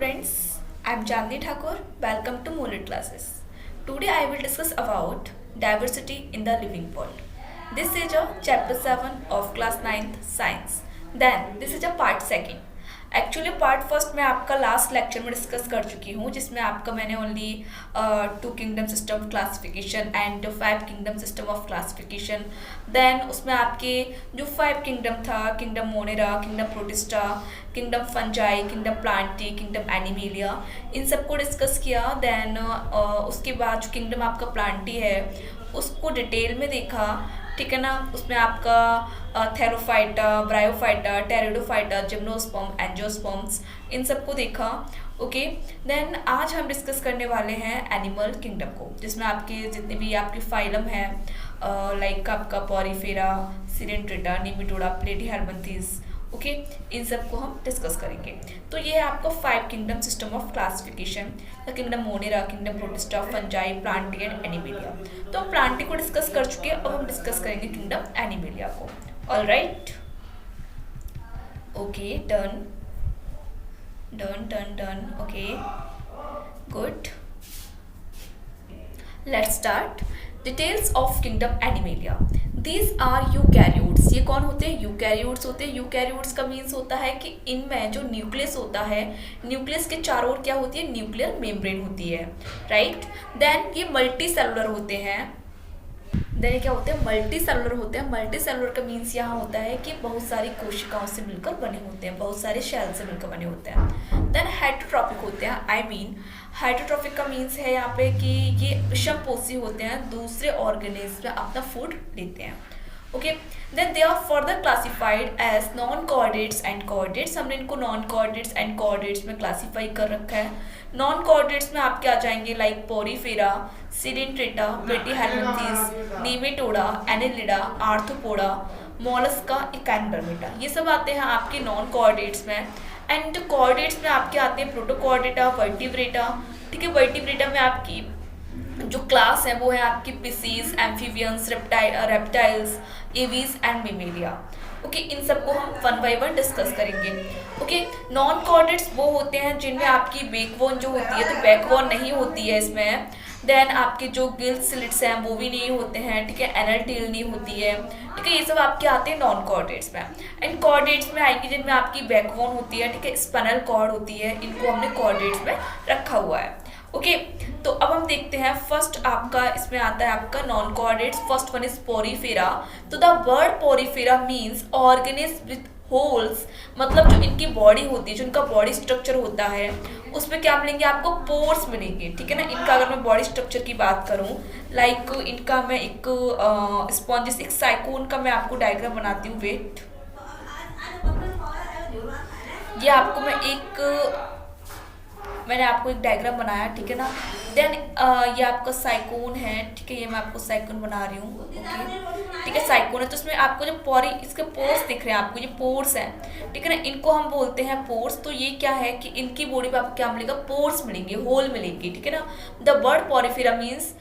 friends, I'm Janvi Thakur. Welcome to Molet Classes. Today I will discuss about diversity in the living world. This is a chapter 7 of class 9th science. Then this is a part 2. Actually part first मैं आपका last lecture में discuss कर चुकी हूँ जिसमें आपका मैंने only 2 kingdom system of classification and 5 kingdom system of classification. Then उसमें आपके जो 5 किंगडम था, kingdom Monera, kingdom Protista, kingdom Fungi, kingdom Plantae, kingdom Animalia, इन सबको डिस्कस किया। देन उसके बाद जो किंगडम आपका प्लांटी है उसको डिटेल में देखा, ठीक है ना। उसमें आपका थेरोफाइटा, ब्रायोफाइटा, टेरिडोफाइटा, जिम्नोस्पर्म, एंजियोस्पर्म्स, इन सबको देखा। ओके, देन आज हम डिस्कस करने वाले हैं एनिमल किंगडम को, जिसमें आपके जितने भी आपके फाइलम हैं लाइक आपका पॉरीफेरा, सिरेंट्रेटा, निमिटोडा, प्लेटीहेल्मिन्थेस, ओके, इन सब को हम डिस्कस करेंगे। तो ये है आपका 5 kingdom system of classification, the kingdom Monera, kingdom protista, fungi, Plantae and animalia. तो हम प्लांटी को डिस्कस कर चुके हैं, अब हम डिस्कस करेंगे किंगडम एनिमेलिया को। All right, okay, done done done done, okay, good, let's start. Details of kingdom Animalia. These are eukaryotes. ये कौन होते हैं? यूकैरियोट्स होते हैं। यूकैरियोट्स का मीन्स होता है कि इनमें जो न्यूक्लियस होता है, न्यूक्लियस के चारों ओर क्या होती है? न्यूक्लियर मेम्ब्रेन होती है, राइट। देन ये मल्टी सेलुलर होते हैं। देन ये क्या होते हैं? मल्टी सेलुलर होते हैं। मल्टी सेलुलर का मीन्स यहाँ होता है कि बहुत सारी कोशिकाओं से मिलकर बने होते हैं, बहुत सारे शेल से मिलकर बने होते हैं। देन हेटेरोट्रॉपिक होते हैं। आई मीन हेटेरोट्रॉपिक का मीन्स है यहाँ पे कि ये विषमपोषी होते हैं, दूसरे ऑर्गेनिज्म में अपना फूड लेते हैं। Okay, then they are further classified as non chordates and chordates. हमने इनको नॉन कोऑर्डिनेट्स एंड कोऑर्डिनेट्स में क्लासीफाई कर रखा है। नॉन कोऑर्डिनेट्स में आपके आ जाएंगे like Porifera, Coelenterata, Platyhelminthes, Nematoda, Annelida, Arthropoda, Mollusca, Echinodermata, ये सब आते हैं आपके नॉन कोऑर्डिनेट्स में। एंड कोऑर्डिनेट्स में आपके आते हैं प्रोटोकोऑर्डिनेटा, वर्टिब्रेटा, ठीक है। वर्टिब्रेटा में आपकी जो क्लास है वो है आपकी Pisces, amphibians, reptiles, Aves and Mammalia. Okay, इन सबको हम 1 बाय 1 डिस्कस करेंगे। ओके, नॉन कोऑर्डिनेट्स वो होते हैं जिनमें आपकी बैकबोन जो होती है, तो बैकबोन नहीं होती है इसमें। देन आपके जो गिल स्लिट्स हैं वो भी नहीं होते हैं, ठीक है। एनल टेल नहीं होती है, ठीक है। ये सब आपके आते हैं नॉन कोऑर्डिनेट्स में। एंड कोऑर्डिनेट्स में आएंगे जिनमें आपकी बैकबोन होती है, ठीक है, स्पाइनल कॉर्ड होती है, इनको हमने कोऑर्डिनेट्स में रखा हुआ है। ओके, तो अब हम देखते हैं। फर्स्ट आपका इसमें आता है आपका non chordates. First one is Porifera. तो the word Porifera means organism with holes, मतलब जो इनकी बॉडी होती है, जो इनका बॉडी स्ट्रक्चर होता है, उसमें क्या मिलेंगे आपको? पोर्स मिलेंगे, ठीक है ना। इनका अगर मैं बॉडी स्ट्रक्चर की बात करूं, लाइक इनका मैं एक स्पॉन्जिस, एक साइकोन का मैं आपको डायग्राम बनाती हूँ। वेट, ये आपको मैंने आपको एक डायग्राम बनाया, ठीक है ना। देन ये आपका साइकोन है, ठीक है। ये मैं आपको साइकोन बना रही हूँ, ओके, ठीक है। साइकोन है तो इसमें आपको जो इसके पोर्स दिख रहे हैं आपको, ये पोर्स हैं, ठीक है ना। इनको हम बोलते हैं पोर्स। तो ये क्या है कि इनकी बॉडी पे आपको क्या मिलेगा? पोर्स मिलेंगे, होल मिलेंगे, ठीक है ना। The word Porifera means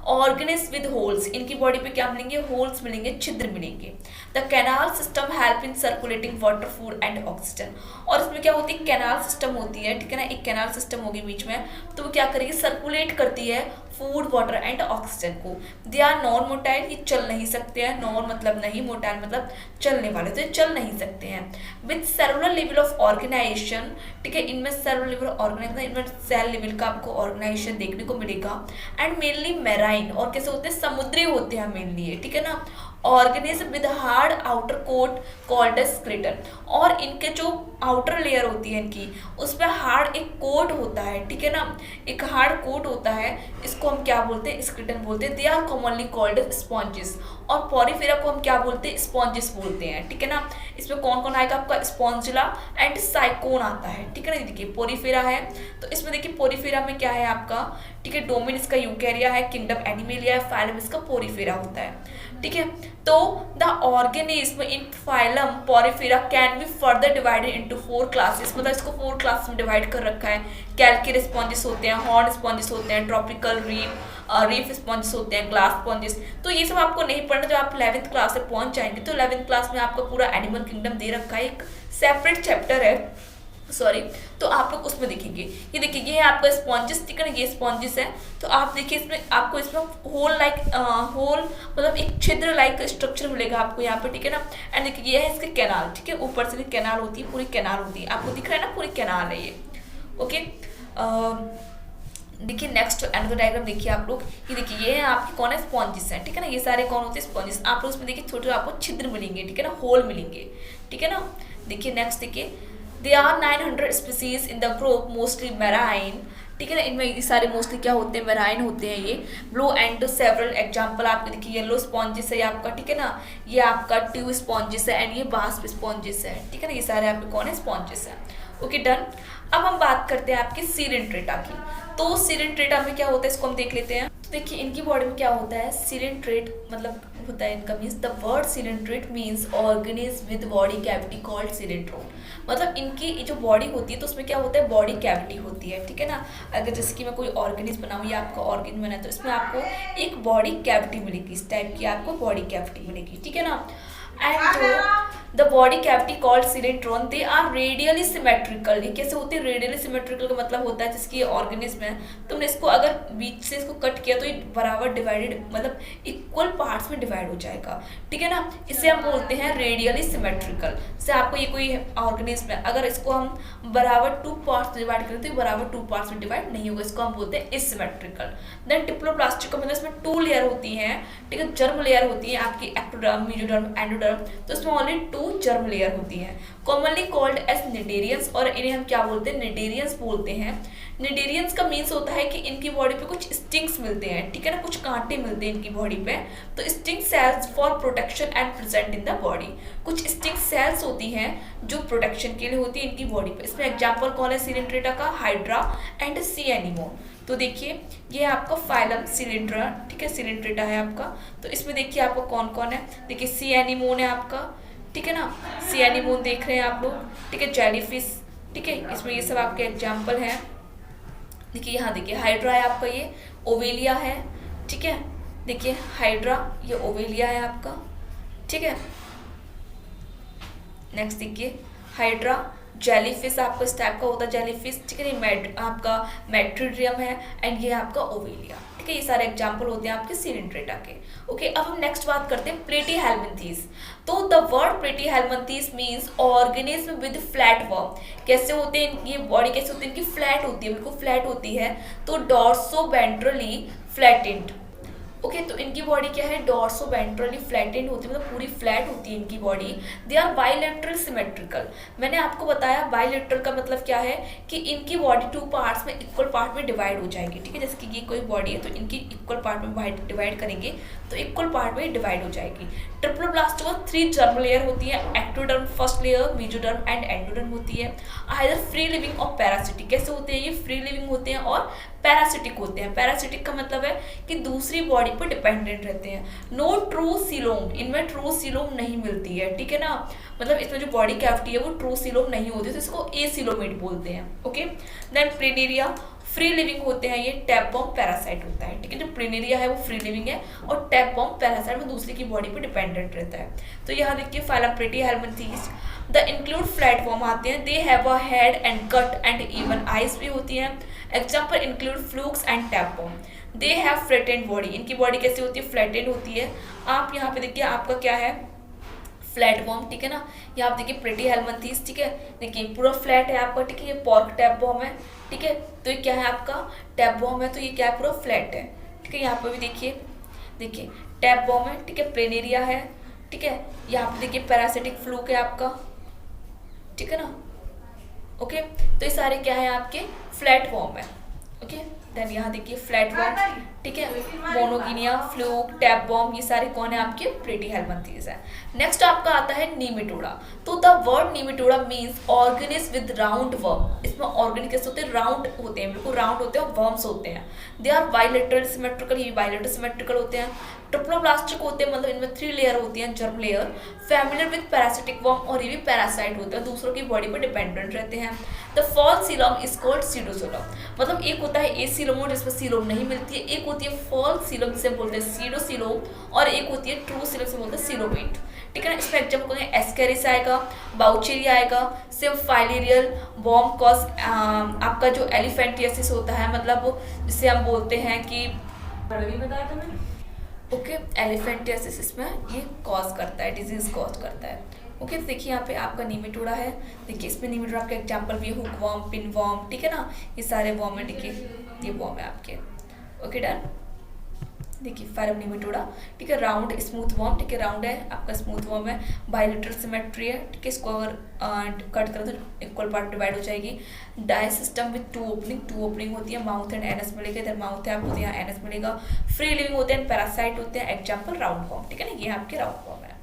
organism with holes. इनकी बॉडी पे क्या मिलेंगे? होल्स मिलेंगे, छिद्र मिलेंगे। The canal system help in circulating water, food and oxygen. और इसमें क्या होती है? कैनाल सिस्टम होती है, ठीक है ना। एक कैनाल सिस्टम होगी बीच में, तो वो क्या करेगी? सर्कुलेट करती है फूड, वाटर एंड ऑक्सीजन को। दे आर नॉन मोटाइल, ये चल नहीं सकते हैं। नॉन मतलब नहीं, मोटाइल मतलब चलने वाले, तो ये चल नहीं सकते हैं। With cellular level of organisation, ठीक है। इनमें सेलुलर लेवल ऑर्गेनाइजेशन, इनमें सेल लेवल का आपको ऑर्गेनाइजेशन देखने को मिलेगा। एंड मेनली मैराइन, और कैसे होते हैं? समुद्री होते हैं मेनली, ठीक है ना। Organism with hard outer coat called as skeleton. और इनके जो आउटर लेयर होती है इनकी, उसमें हार्ड एक कोट होता है, ठीक है ना। एक हार्ड कोट होता है, इसको हम क्या बोलते हैं? स्केलेटन बोलते हैं। They are commonly called as sponges. और पोरीफेरा को हम क्या बोलते हैं? स्पॉन्जेस बोलते हैं, ठीक है ना। इसमें कौन कौन आएगा आपका? स्पॉन्जिला एंड साइकोन आता है, ठीक है ना। देखिए पोरीफेरा है, तो इसमें देखिए पोरीफेरा में क्या है आपका, ठीक है। डोमेन इसका यूकैरिया है, किंगडम एनिमेलिया है, फाइलम इसका पोरीफेरा होता है, ठीक है। तो the organism in phylum Porifera can be further divided into 4 classes. मतलब इसको 4 क्लास में डिवाइड कर रखा है। कैल्केर स्पॉन्जेस होते हैं, हॉर्न स्पॉन्जेस होते हैं, ट्रॉपिकल रीफ स्पॉन्जेस होते हैं, ग्लास स्पॉन्जेस। तो ये सब आपको नहीं पढ़ना। जब आप 11th क्लास से पहुंच जाएंगे तो 11th क्लास में आपका पूरा एनिमल किंगडम दे रखा है, एक सेपरेट चैप्टर है सॉरी, तो आप लोग उसमें देखेंगे। ये देखिए, ये है आपका स्पॉन्जिस, ठीक है ना, ये स्पॉन्जिस है। तो आप देखिए इसमें आपको इसमें होल लाइक होल मतलब एक छिद्र लाइक स्ट्रक्चर मिलेगा आपको यहाँ पे, ठीक है ना। एंड देखिए ये है इसके कैनाल, ठीक है, ऊपर से कैनाल होती है, पूरी कैनाल होती है, आपको दिख रहा है ना, पूरी कैनाल है ये। ओके, देखिए नेक्स्ट अनदर डायग्राम देखिए आप लोग। ये देखिए ये है आपके कौन है, स्पॉन्जिस है, ठीक है ना। ये सारे कौन होते हैं, स्पॉन्जिस। आप लोग इसमें देखिए छोटे आपको छिद्र मिलेंगे, ठीक है ना, होल मिलेंगे, ठीक है ना। देखिए नेक्स्ट देखिए, they are 900 species in the group, mostly marine, ठीक है ना। इनमें ये सारे मोस्टली क्या होते हैं, मैराइन होते हैं ये। ब्लू एंड सेवरल एग्जाम्पल आपके देखिए, येलो स्पॉन्जिस है ये आपका, ठीक है ना, ये आपका ट्यूब स्पॉन्जिस है एंड ये बास्प स्पॉन्जिस है, ठीक है ना। ये सारे आपके कौन है, स्पॉन्जिस है। Okay done. अब हम बात करते हैं आपकी सिरेंट्रेटा की। तो सिरेंट्रेटा में क्या होता है, इसको हम देख लेते हैं। तो देखिए इनकी बॉडी में क्या होता है, सिरेंट्रेट मतलब होता है इनका means, the word coelenterate means organism with body cavity called coelenteron. मतलब इनकी जो बॉडी होती है तो उसमें क्या होता है, बॉडी कैविटी होती है, ठीक है ना। अगर जैसे कि मैं कोई ऑर्गेनिज्म बनाऊँ या आपका ऑर्गेन बना, तो इसमें आपको एक बॉडी कैविटी मिलेगी, इस टाइप की आपको बॉडी कैविटी मिलेगी, ठीक है ना। एंड जो the body cavity called coelenteron, they are radially symmetrical. ये कैसे होते हैं, रेडियली सिमेट्रिकल का मतलब होता है जिसकी ऑर्गेनिज्म है, तुमने इसको अगर बीच से इसको कट किया तो ये बराबर डिवाइडेड मतलब इक्वल पार्ट्स में डिवाइड हो जाएगा, ठीक है ना। इसे हम बोलते हैं रेडियली सिमेट्रिकल। जैसे आपको ये कोई ऑर्गेनिज्म है, अगर इसको हम बराबर 2 पार्ट्स डिवाइड करें तो ये बराबर 2 पार्ट्स में डिवाइड नहीं होगा, इसको हम बोलते हैं एसिमेट्रिकल। देन डिप्लोप्लास्टिक का मतलब इसमें 2 लेयर होती हैं, ठीक है, जर्म लेयर होती है आपकी, एक्टोडर्म, मेसोडर्म, एंडोडर्म। तो इसमें ओनली 2 जर्म लेयर होती है, कॉमनली कॉल्ड एज निडेरियंस, और इन्हें हम क्या बोलते हैं, निडेरियंस बोलते हैं। निडेरियंस का मीन्स होता है कि इनकी बॉडी पे कुछ स्टिंग्स मिलते हैं, ठीक है ना, कुछ कांटे मिलते हैं इनकी बॉडी पे। तो sting cells for protection and present in the body, कुछ स्टिंग सेल्स होती हैं जो प्रोटेक्शन के लिए होती है इनकी बॉडी पे। इसमें एग्जाम्पल कौन है सिरेंट्रेटा का, हाइड्रा एंड सी एनीमोन। तो देखिए ये आपका फाइलम सिलेंड्रा, ठीक है, सिलेंट्रेटा है आपका। तो इसमें देखिए आपको कौन कौन है, देखिए सी एनीमोन है आपका, ठीक है ना, सी एनीमोन देख रहे हैं आप लोग, ठीक है, जेलीफिश, ठीक है, इसमें ये सब आपके एग्जाम्पल हैं। देखिए यहाँ देखिए हाइड्रा है आपका, ये ओवेलिया है, ठीक है, देखिए हाइड्रा, ये ओवेलिया है आपका, ठीक है। नेक्स्ट देखिए हाइड्रा, जेलीफिश आपका इस टाइप का होता है जेलीफिश, ठीक है, ये आपका मेट्रिडियम है एंड ये आपका ओवेलिया, ठीक है। ये सारे एग्जाम्पल होते हैं आपके सिरेंट्रेटा के। ओके, अब हम नेक्स्ट बात करते हैं प्लेटीहेल्मिन्थीज। तो the word Platyhelminthes means organism with flat worm. कैसे होते हैं ये बॉडी, कैसे होती है इनकी, फ्लैट होती है, बिल्कुल फ्लैट होती है। तो डॉर्सोवेंट्रली फ्लैटेंड। ओके, तो इनकी बॉडी क्या है, डॉर्सोवेंट्रली फ्लैटेंड होती है, मतलब पूरी फ्लैट होती है इनकी body. They are bilateral symmetrical. मैंने आपको बताया बाइलेटरल का मतलब क्या है कि इनकी बॉडी 2 पार्ट्स में इक्वल पार्ट में डिवाइड हो जाएगी, ठीक है। जैसे कि ये कोई बॉडी है तो इनकी इक्वल पार्ट में डिवाइड करेंगे तो इक्वल पार्ट में डिवाइड हो जाएगी। ट्रिप्लोब्लास्ट में 3 जर्म लेयर होती है, ectoderm first layer, mesoderm and endoderm होती है। आइदर फ्री लिविंग और पैरासिटिक। कैसे होते हैं ये, फ्री लिविंग होते हैं और पैरासिटिक होते हैं। पैरासिटिक का मतलब है कि दूसरी बॉडी पर डिपेंडेंट रहते हैं। नो ट्रू सीलोम, इनमें ट्रू सीलोम नहीं मिलती है, ठीक है ना, मतलब इसमें जो बॉडी कैविटी है वो ट्रू सीलोम नहीं होती है, तो इसको एसीलोमेट बोलते हैं। Okay, then planaria free living होते हैं, ये टैपवॉर्म पैरासाइट होता है, ठीक है। जो प्लेनेरिया है वो फ्री लिविंग है और टैपवॉर्म पैरासाइट में दूसरी की बॉडी पे डिपेंडेंट रहता है। तो यहाँ देखिए phylum Platyhelminthes, the include flatworms आते हैं, they have a head and gut and even eyes भी होती हैं। Example include flukes and tapeworm. They have flattened body, इनकी बॉडी कैसी होती है, फ्लैटेंड होती है। आप यहाँ पे देखिए आपका क्या है, फ्लैट वॉर्म, ठीक है ना। यहाँ आप देखिए प्लेटीहेल्मिन्थीज, ठीक है, देखिए पूरा फ्लैट है आपका, ठीक है। ये पॉर्क टैपवॉर्म है, ठीक है, तो ये क्या है आपका टैपवॉर्म है, तो ये क्या है पूरा फ्लैट है, ठीक है। यहाँ पे भी देखिए टैपवॉर्म है, ठीक है, प्लेनेरिया है, ठीक है। यहाँ पे देखिए पैरासिटिक फ्लूक है आपका, ठीक है ना। ओके, तो ये सारे क्या है आपके फ्लैट वॉर्म है। ओके, देन यहाँ देखिए फ्लैट वॉर्म, ठीक है, मोनोगिनिया, फ्लूक, टैपवॉर्म, ये सारे कौन है आपके प्लेटीहेल्मिन्थीज है। नेक्स्ट आपका आता है नीमेटोडा। तो the word Nematoda means organism with round worm. इसमें ऑर्गेनिज कैसे होते हैं, राउंड होते हैं, बिल्कुल राउंड होते हैं और वर्म्स होते हैं। दे आर बाइलेटरल सिमेट्रिकल, ये बाइलेटरल सिमेट्रिकल होते हैं। ट्रिप्लोब्लास्टिक होते हैं, मतलब इनमें 3 लेयर होती हैं, germ layer. Familiar with parasitic worm, और ये भी पैरासाइट होते हैं, दूसरों की बॉडी पर डिपेंडेंट रहते हैं। The false coelom is called pseudocoelom, मतलब एक होता है एसीलोम जिसमें सीलोम नहीं मिलती है, एक होती है फॉल्स सीलोम जिसे बोलते हैं सीडोसीलोम, और एक होती है ट्रू सीलोम से बोलते हैं सीलोमेट, ठीक है ना। इसमें एग्जाम्पल कौन है, एस्केरिस आएगा, बाउचेरिया आएगा, सिम्फाइलेरियल, वॉर्म कॉज, आपका जो एलिफेंटियासिस होता है, मतलब जिसे हम बोलते हैं कि बताया था मैंने, ओके, एलिफेंटियासिस इसमें ये कॉज करता है, डिजीज कॉज करता है। ओके, तो देखिए यहाँ पे आपका निमेटोडा है, देखिए इसमें निमेटोडा आपका एग्जांपल भी हुक वॉर्म, पिन वॉर्म, ठीक है ना, ये सारे वॉर्म है, देखिए ये वॉर्म है आपके। Okay done. देखिए फायरम निमेटोडा, ठीक है, राउंड स्मूथ वॉर्म, ठीक है, राउंड है आपका, स्मूथ वॉर्म है, बायलेटरल सिमेट्री है, ठीक है, इसको अगर कट करें तो इक्वल पार्ट डिवाइड हो जाएगी। Die system with two opening होती है, माउथ एंड एनस मिलेगा, इधर माउथ है आपको, यहाँ एनस मिलेगा। फ्री लिविंग होते हैं, पैरासाइट होते हैं, एग्जाम्पल राउंड वॉर्म, ठीक है ना, ये आपके राउंड वॉर्म है,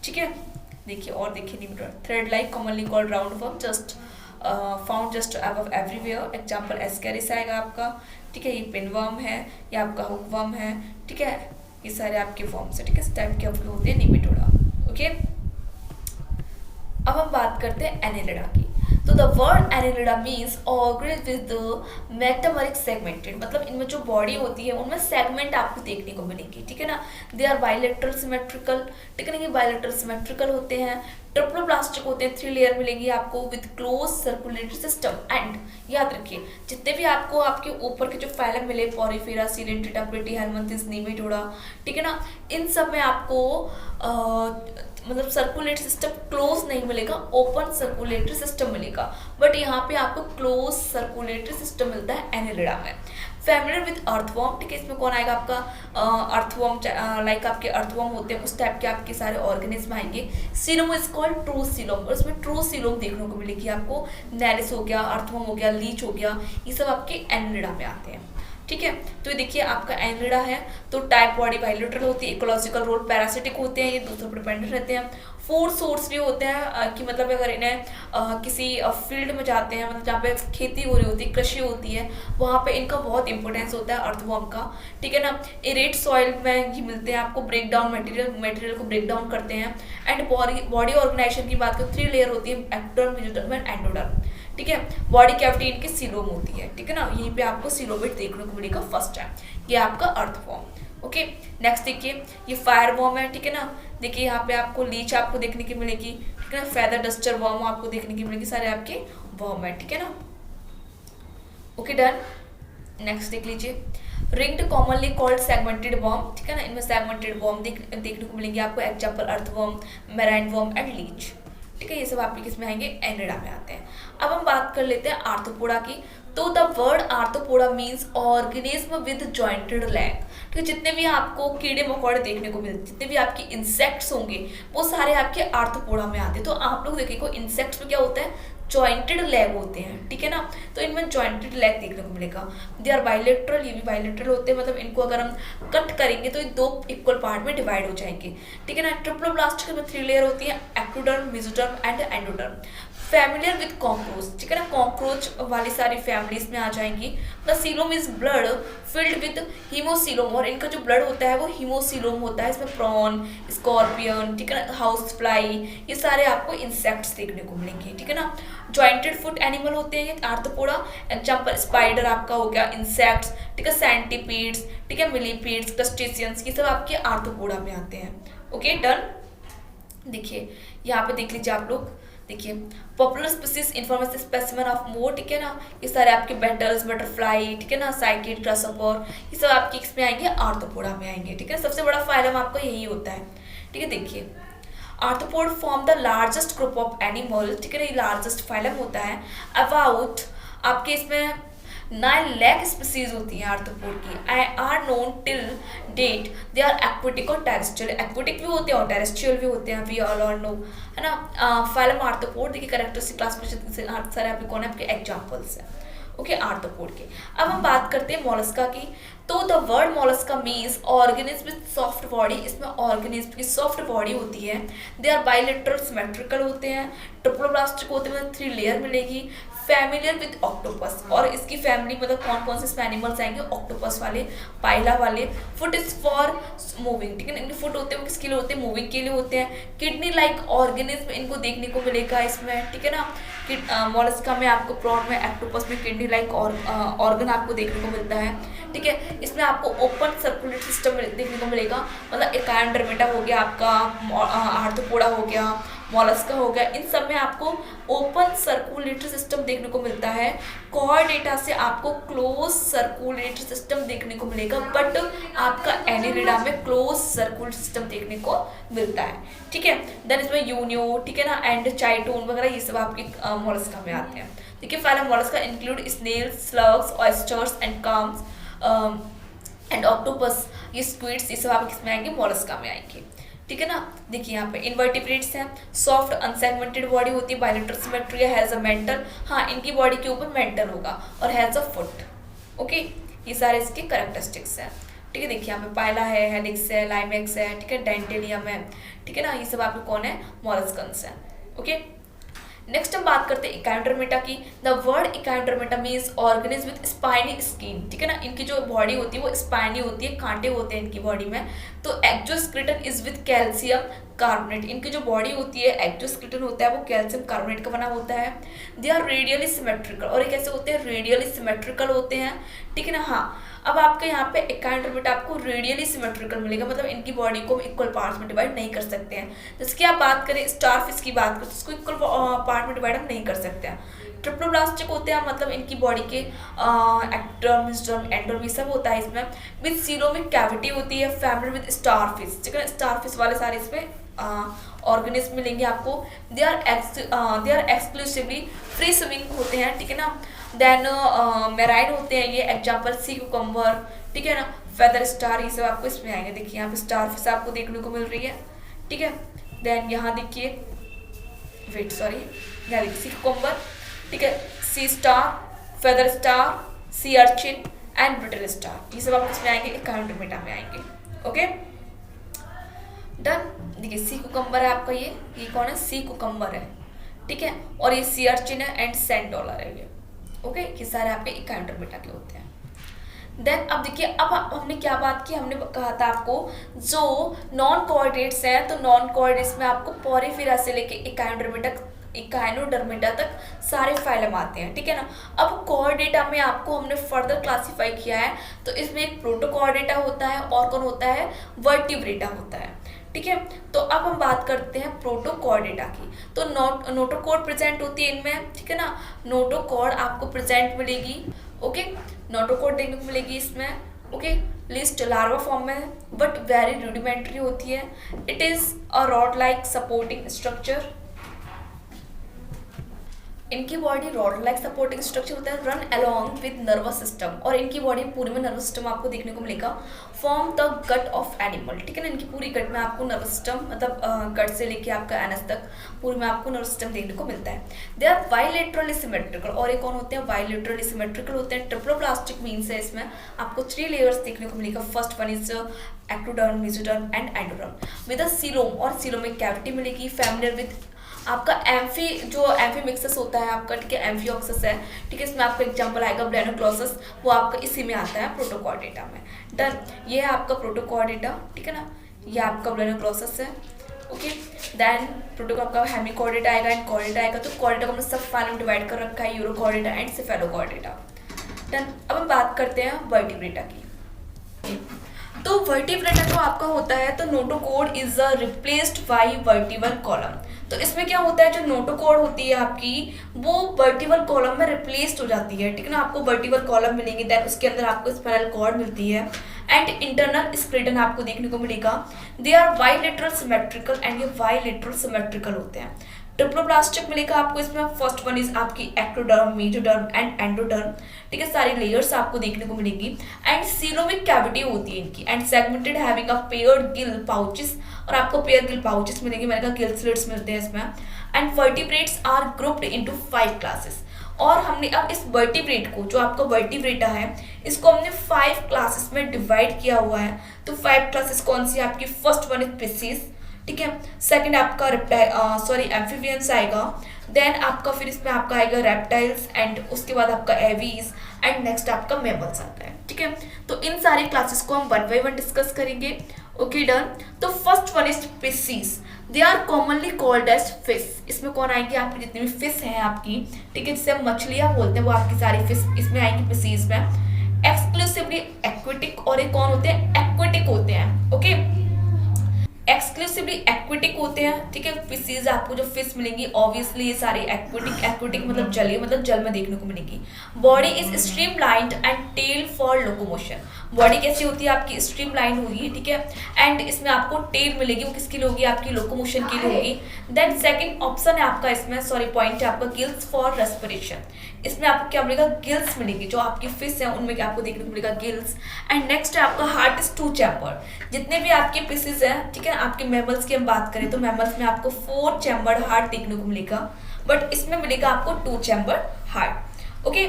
ठीक है। देखिए और देखिए Nematoda, thread like commonly called round warm, just found just above everywhere, example Ascaris आएगा आपका, ठीक है, ये पिन वर्म है, ये आपका हुक वर्म है, ठीक है, ये सारे आपके वर्म्स है, ठीक है, इस टाइप के आपके होते हैं निमेटोडा। ओके, अब हम बात करते हैं एनेलिडा की। तो the word Annelida means organism with the metameric segmented, मतलब इनमें जो बॉडी होती है उनमें सेगमेंट आपको देखने को मिलेंगी, ठीक है ना। दे आर बायलेटरल सिमेट्रिकल, ठीक है ना, ये बायलेटरल सिमेट्रिकल होते हैं, ट्रिप्लोप्लास्टिक होते हैं, 3 लेयर मिलेंगी आपको with close circulatory system and, याद रखिए जितने भी आपको आपके ऊपर के जो फाइलम मिले, पोरिफेरा, सीलेंट्रेटा, प्लेटी, हेलमिंथिस, निमेटोडा, ठीक है ना, इन सब में आपको मतलब सर्कुलेटरी सिस्टम क्लोज नहीं मिलेगा, ओपन सर्कुलेटरी सिस्टम मिलेगा, बट यहाँ पे आपको क्लोज सर्कुलेटरी सिस्टम मिलता है एनेलिडा में। फैमिलियर विद अर्थवॉर्म, ठीक है, इसमें कौन आएगा आपका अर्थवॉर्म, लाइक आपके अर्थवॉर्म होते हैं उस टाइप के आपके सारे ऑर्गेनिज्म आएंगे। Coelom is called true coelom, और उसमें ट्रू सीलोम देखने को मिलेगी आपको, नेरिस हो गया, अर्थवॉर्म हो गया, लीच हो गया, ये सब आपके एनेलिडा में आते हैं, ठीक है। तो ये देखिए आपका एनेलिडा है, तो टाइप बॉडी बायलेटरल होती है, इकोलॉजिकल रोल पैरासिटिक होते हैं, ये दूसरों पर डिपेंडेंट रहते हैं। फूड सोर्स भी होते हैं कि मतलब अगर इन्हें किसी फील्ड में जाते हैं, मतलब जहाँ पे खेती हो रही होती है, कृषि होती है, वहाँ पे इनका बहुत इंपॉर्टेंस होता है अर्थवॉर्म का, ठीक है ना। इरेट सॉइल में ये मिलते हैं आपको, ब्रेक डाउन मटेरियल को ब्रेक डाउन करते हैं। एंड बॉडी ऑर्गेनाइजेशन की बात करें, 3 लेयर होती है, एक्टोडर्म, मेसोडर्म एंड एंडोडर्म, ठीक है। बॉडी कैविटी इनकी सीलोम होती है, ठीक है ना, यहीं पे आपको सीलोमेट देखने को मिलेगा फर्स्ट टाइम, ये आपका अर्थवॉर्म। ओके, नेक्स्ट देखिए ये फायर वॉर्म है, ठीक है ना, देखिए यहाँ पे आपको लीच आपको देखने की मिलेगी, ठीक है ना, फेदर डस्टर वॉर्म आपको देखने की मिलेगी, सारे आपके वॉर्म है, ठीक है ना। Okay done. नेक्स्ट देख लीजिए, ringed commonly called segmented worm, ठीक है ना, इनमें सेगमेंटेड वॉर्म देखने को मिलेंगे आपको, example earthworm, marine worm and leech, ठीक है, ये सब आपके किसमें आएंगे, एनेलिडा में आते हैं। अब हम बात कर लेते हैं आर्थ्रोपोडा की। तो the word arthropoda means organism with jointed leg, ठीक है, जितने भी आपको कीड़े मकोड़े देखने को मिलते, जितने भी आपके इंसेक्ट्स होंगे वो सारे आपके आर्थ्रोपोडा में आते हैं। तो आप लोग देखिए इंसेक्ट्स में क्या होता है, जॉइंटेड लेग होते हैं, ठीक है ना, तो इनमें जॉइंटेड लेग देखने को मिलेगा। दे आर बायलेटरल, ये भी बायलेटरल होते हैं, मतलब इनको अगर हम कट करेंगे तो ये 2 इक्वल पार्ट में डिवाइड हो जाएंगे, ठीक है ना। ट्रिप्लोप्लास्ट में 3 लेयर होती है, ectoderm, mesoderm and endoderm. Familiar with cockroach, ठीक है ना, कॉकरोच वाली सारी फैमिलीज में आ जाएंगी। The coelom is blood filled with haemocoelom, और इनका जो ब्लड होता है वो हीमोसीलोम होता है, इसमें प्रॉन, स्कॉर्पियन, ठीक है ना, हाउस फ्लाई, ये सारे आपको इंसेक्ट्स देखने को मिलेंगे, ठीक है ना। जॉइंटेड फुट एनिमल होते हैं ये आर्थ्रोपोडा, एग्जाम्पल स्पाइडर आपका हो गया, इंसेक्ट्स, ठीक है, सेंटीपीड्स, ठीक है, मिलीपीड्स, क्रस्टेशियंस, ये सब आपके आर्थ्रोपोडा में आते हैं। Okay done. देखिए यहाँ पे देख लीजिए आप लोग, देखिए popular species information specimen of more, ठीक है ना, ये सारे आपके बेटल्स, बटरफ्लाई, ठीक है ना, साइकिड, ग्रासहॉपर, ये सब आपके किसमें आएंगे, आर्थ्रोपोडा में आएंगे, ठीक है। सबसे बड़ा फाइलम आपका यही होता है, ठीक है। देखिए arthropod form the largest group of animal, ठीक है ना, ये लार्जेस्ट फाइलम होता है। अबाउट आपके इसमें 9 लाख स्पीसीज होती हैं आर्थ्रोपोड की, are known till date. They are aquatic और टेरेस्ट्रियल, एक्वेटिक भी होते हैं और टेरेस्ट्रियल भी होते हैं, वी ऑल नो, है ना। फाइलम आर्थ्रोपोड, देखिए कैरेक्टरिस्टिक क्लासिफिकेशन सारे आपके कौन है, आपके एग्जांपल्स हैं, ओके, आर्थ्रोपोड के। अब हम बात करते हैं मोलस्का की। तो the word Mollusca means organism with soft body, इसमें ऑर्गेनिज्म की सॉफ्ट बॉडी होती है। दे आर बायलेटरल सिमेट्रिकल होते हैं, ट्रिप्लोप्लास्टिक होते हैं, 3 लेयर मिलेगी। फैमिलियर विद ऑक्टोपस, और इसकी फैमिली मतलब कौन कौन से एनिमल्स आएंगे, ऑक्टोपस वाले, पाइला वाले। फुट इज फॉर मूविंग, ठीक है ना, इनके फुट होते हैं वो किसके लिए होते हैं, मूविंग के लिए होते हैं। किडनी लाइक ऑर्गेनिज्म इनको देखने को मिलेगा इसमें, ठीक है ना। मोलस्का में आपको, प्रॉन में, ऑक्टोपस में किडनी लाइक ऑर्गन आपको देखने को मिलता है, ठीक है। इसमें आपको ओपन सर्कुलेटरी सिस्टम देखने को मिलेगा, मतलब एकायोडर्मेटा हो गया आपका, आर्थ्रोपोडा हो गया, मोलस्का हो गया, इन सब में आपको ओपन सर्कुलेटरी सिस्टम देखने को मिलता है। कॉर्डेटा से आपको क्लोज सर्कुलेटरी सिस्टम देखने को मिलेगा, बट आपका एनिलिडा में क्लोज सर्कुलेटरी सिस्टम देखने को मिलता है, ठीक है। देन इसमें यूनियो, ठीक है ना, एंड चाइटोन वगैरह ये सब आपके मोलस्का में आते हैं। देखिए phylum Mollusca include snails, slugs, oysters and clams and octopus, ये स्क्विड्स, ये सब आप किसमें आएंगे, मोलस्का में आएंगे, ठीक है ना। देखिए यहाँ पे इनवर्टिब्रेट्स हैं, सॉफ्ट अनसेगमेंटेड बॉडी होती है, bilateral symmetry, has a mental, हाँ इनकी बॉडी के ऊपर मेंटल होगा, और हैज अ फुट, ओके। ये सारे इसके कैरेक्टरिस्टिक्स हैं, ठीक है। देखिए यहाँ पे पाइला है, हेलिक्स है, लाइमेक्स है, ठीक है, डेंटेलियम है, ठीक है ना, ये सब आपके कौन है, मोलस्कन्स हैं, ओके। नेक्स्ट हम बात करते हैं इकायोडर्मेटा की। The word Echinodermata means organism with spiny skin, ठीक है ना, इनकी जो बॉडी होती है वो स्पाइनी होती है, कांटे होते हैं इनकी बॉडी में। तो exoskeleton is with calcium carbonate, इनकी जो बॉडी होती है, एक्जोस्केलेटन होता है वो कैल्शियम कार्बोनेट का बना होता है। दे आर रेडियली सिमेट्रिकल, और ये कैसे होते हैं, रेडियली सिमेट्रिकल होते हैं, ठीक है ना। हाँ, अब आपके यहाँ पे इकायोडर्मेटा आपको रेडियली सिमेट्रिकल मिलेगा, मतलब इनकी बॉडी को इक्वल पार्ट्स में डिवाइड नहीं कर सकते हैं। जिसकी आप बात करें स्टारफिश की बात करें तो इसको इक्वल पार्ट में डिवाइड हम नहीं कर सकते हैं। ट्रिप्लोब्लास्टिक होते हैं, मतलब इनकी बॉडी के एक्टोडर्म, मेसोडर्म, एंडोडर्म ये सब होता है इसमें। विद सीलोमिक कैविटी होती है, फैमिली विद स्टारफिश, ठीक है, स्टारफिश वाले सारे इसमें ऑर्गेनिज्म मिलेंगे आपको। They are exclusively free swimming होते हैं, ठीक है ना। देन मेराइन होते हैं ये, एग्जाम्पल सी कुकम्बर, ठीक है ना, फेदर स्टार, ये सब आपको इसमें आएंगे। देखिए यहाँ पे स्टार फिश आपको देखने को मिल रही है, ठीक है। देन यहाँ देखिए, वेट सॉरी, यहाँ देखिए सी कुकम्बर, ठीक है, sea star, feather star, sea urchin and brittle star, ये सब आपको इसमें आएंगे, इकायोडर्मेटा में आएंगे, ओके डन। देखिए सी कुकम्बर है आपका, ये कौन है, सी कुकम्बर है, ठीक है, और ये सी अर्चिन है एंड सेंट डॉलर है ये, ओके। ये सारे आपके इकायोडर्मेटा के होते हैं। देन अब देखिए, अब हमने क्या बात की, हमने कहा था आपको जो नॉन कोऑर्डिनेट्स हैं, तो नॉन कोऑर्डिनेट्स में आपको पोरिफेरा से लेके इकायोडर्मेटा तक सारे फाइलम आते हैं, ठीक है ना। अब कोऑर्डिनेटा में आपको हमने फर्दर क्लासीफाई किया है, तो इसमें एक प्रोटोकोऑर्डिनेटा होता है और कौन होता है, वर्टिब्रेटा होता है, ठीक है। तो अब हम बात करते हैं प्रोटोकोऑर्डिनेटा की। तो नोटोकॉर्ड प्रेजेंट होती है इनमें, ठीक है ना, नोटोकॉर्ड आपको प्रेजेंट मिलेगी, ओके, नोटोकॉर्ड देखने को मिलेगी इसमें, ओके। लिस्ट लार्वा फॉर्म में बट वेरी रूडिमेंट्री होती है। It is a rod like supporting structure, इनकी body rod like supporting structure होता है, run along with nervous system, और इनकी बॉडी पूरे में नर्वस सिस्टम आपको देखने को मिलेगा। Form the gut of animal, ठीक है ना, इनकी पूरी गट में आपको नर्वस सिस्टम, मतलब गट से लेके आपका एनस तक पूरे में आपको नर्वस सिस्टम देखने को मिलता है। दे आर बाइलेटरली सिमेट्रिकल, और ये कौन होते हैं, बाइलेटरली सिमेट्रिकल होते हैं। ट्रिप्लोब्लास्टिक मीन्स है, इसमें आपको 3 लेयर्स देखने को मिलेगा। First one is ectoderm, mesoderm and endoderm with a coelom, और सीलोमिक कैविटी मिलेगी। फैमिलियर विद आपका एम्फी मिक्सस होता है आपका, ठीक है, एम्फियोक्सस है, ठीक है, इसमें आपका एग्जांपल आएगा ब्लेनोक्लोसस, वो आपका इसी में आता है प्रोटोकोऑर्डिनेटा में। डन, ये है आपका प्रोटोकोऑर्डिनेटा, ठीक है ना, ये आपका ब्लेनोक्लोसस है, ओके। देन प्रोटोको का हेमिकोऑर्डिनेटा आएगा एंड कोऑर्डिनेटा आएगा। तो कोऑर्डिनेटा को हमने सब फाइल में डिवाइड कर रखा है, यूरोकोऑर्डिनेटा एंड सेफेलोकोऑर्डिनेटा। डन, अब हम बात करते हैं वर्टिब्रेटा की। तो वर्टिब्रेटा जो आपका होता है, तो notochord is replaced by vertebral column. तो इसमें क्या होता है, जो नोटोकॉर्ड होती है आपकी, वो वर्टिब्रल कॉलम में रिप्लेस्ड हो जाती है, ठीक है ना, आपको वर्टिब्रल कॉलम मिलेंगे, देन उसके अंदर आपको स्पाइनल कॉर्ड मिलती है एंड इंटरनल स्केलेटन आपको देखने को मिलेगा। They are bilateral symmetrical, and ये बाइलेटरल सिमेट्रिकल होते हैं। ट्रिप्लोब्लास्टिक मिलेगा आपको इसमें। फर्स्ट वन इज आपकी एक्टोडर्म, मेसोडर्म एंड एंडोडर्म, ठीक है, सारी लेयर्स आपको देखने को मिलेगी। एंड सीलोमिक कैविटी होती है इनकी, and segmented having a paired Gill pouches, और आपको पेयर गिल पाउचेस मिलेंगे, मैंने कहा गिल स्लिट्स मिलते हैं इसमें। And vertebrates are grouped into 5 classes, और हमने अब इस वर्टिब्रेट को, जो आपका वर्टिब्रेटा है, इसको हमने 5 क्लासेस में डिवाइड किया हुआ है। तो 5 क्लासेस कौन सी आपकी, फर्स्ट वन इज स्पीसीज, ठीक है, सेकंड आपका एम्फीबियंस आएगा, देन आपका फिर इसमें आपका आएगा रेप्टाइल्स, एंड उसके बाद आपका एवीज, एंड नेक्स्ट आपका मैमल्स आता है। ठीक है, तो इन सारी क्लासेस को हम वन बाय वन डिस्कस करेंगे। Okay done. तो first one is Pisces, they are commonly called as fish. इसमें कौन आएगी, आपकी जितनी भी फिश हैं आपकी, ठीक है, जिसे हम मछलियां बोलते हैं, वो आपकी सारी फिश इसमें आएंगी स्पीसीज में। एक्सक्लूसिवली एक्वेटिक, और ये कौन होते हैं, एक्वेटिक होते हैं। ओके, एक्सक्लूसिवली एक्वेटिक होते हैं। ठीक है, फिशेज आपको जो फिश मिलेंगी ऑब्वियसली ये सारी एक्वेटिक, एक्वेटिक मतलब जलीय, मतलब जल में देखने को मिलेगी। Body is streamlined and tail for locomotion. Body कैसी होती है आपकी, स्ट्रीमलाइन होगी। ठीक है, एंड इसमें आपको टेल मिलेगी, वो किसकी होगी, आपकी लोकोमोशन की होगी। देन सेकंड ऑप्शन है आपका इसमें, सॉरी पॉइंट है आपका, गिल्स फॉर रेस्पिरेशन। इसमें आपको क्या मिलेगा, गिल्स मिलेगी, जो आपकी फिश है उनमें आपको देखने को मिलेगा गिल्स। एंड नेक्स्ट है आपका हार्ट इज 2 चैम्बर। जितने भी आपके पीसेस हैं, ठीक है, आपके मैमल्स की हम बात करें तो मैमल्स में आपको 4 चैम्बर्ड हार्ट देखने को मिलेगा, बट इसमें मिलेगा आपको 2 chambered heart. Okay,